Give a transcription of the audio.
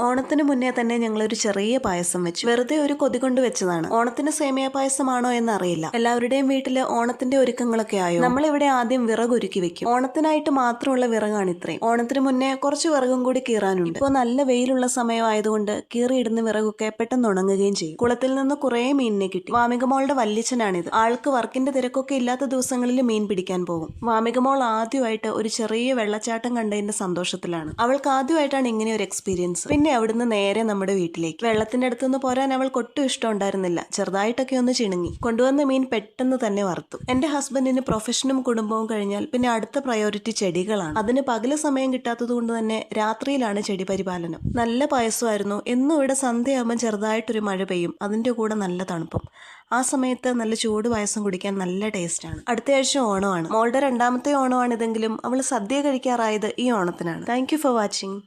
ഓണത്തിന് മുന്നേ തന്നെ ഞങ്ങളൊരു ചെറിയ പായസം വെച്ചു. വെറുതെ ഒരു കൊതി കൊണ്ട് വെച്ചതാണ്. ഓണത്തിന് സേമിയ പായസമാണോ എന്ന് അറിയില്ല. എല്ലാവരുടെയും വീട്ടില് ഓണത്തിന്റെ ഒരുക്കങ്ങളൊക്കെ ആയോ? നമ്മളിവിടെ ആദ്യം വിറകൊരുക്കി വെക്കും. ഓണത്തിനായിട്ട് മാത്രമുള്ള വിറകാണ് ഇത്രയും. ഓണത്തിന് മുന്നേ കുറച്ച് വിറകും കൂടി കീറാനുണ്ട്. ഇപ്പോൾ നല്ല വെയിലുള്ള സമയമായതുകൊണ്ട് കീറിയിടുന്ന വിറകൊക്കെ പെട്ടെന്ന് ഉണങ്ങുകയും ചെയ്യും. കുളത്തിൽ നിന്ന് കുറേ മീനിനെ കിട്ടി. വാമികമോളുടെ വല്യച്ഛനാണിത്. ആൾക്ക് വർക്കിന്റെ തിരക്കൊക്കെ ഇല്ലാത്ത ദിവസങ്ങളിൽ മീൻ പിടിക്കാൻ പോകും. വാമികമോൾ ആദ്യമായിട്ട് ഒരു ചെറിയ വെള്ളച്ചാട്ടം കണ്ടതിന്റെ സന്തോഷത്തിലാണ്. അവൾക്ക് ആദ്യമായിട്ടാണ് ഇങ്ങനെ ഒരു എക്സ്പീരിയൻസ്. പിന്നെ അവിടുന്ന് നേരെ നമ്മുടെ വീട്ടിലേക്ക്. വെള്ളത്തിന്റെ അടുത്തുനിന്ന് പോരാൻ അവൾക്ക് ഒട്ടും ഇഷ്ടം ഉണ്ടായിരുന്നില്ല. ചെറുതായിട്ടൊക്കെ ഒന്ന് ചിണുങ്ങി. കൊണ്ടുവന്ന മീൻ പെട്ടെന്ന് തന്നെ വറുത്തു. എന്റെ ഹസ്ബൻഡിന് പ്രൊഫഷനും കുടുംബവും കഴിഞ്ഞാൽ പിന്നെ അടുത്ത പ്രയോറിറ്റി ചെടികളാണ്. അതിന് പകല് സമയം കിട്ടാത്തത് കൊണ്ട് തന്നെ രാത്രിയിലാണ് ചെടി പരിപാലനം. നല്ല പായസമായിരുന്നു. എന്നും ഇവിടെ സന്ധ്യയാകുമ്പോൾ ചെറുതായിട്ടൊരു മഴ പെയ്യും. അതിന്റെ കൂടെ നല്ല തണുപ്പും. ആ സമയത്ത് നല്ല ചൂട് പായസം കുടിക്കാൻ നല്ല ടേസ്റ്റാണ്. അടുത്ത ആഴ്ച ഓണമാണ്. മോളുടെ രണ്ടാമത്തെ ഓണമാണിതെങ്കിലും അവൾ സദ്യ കഴിക്കാറായത് ഈ ഓണത്തിനാണ്. Thank you for watching.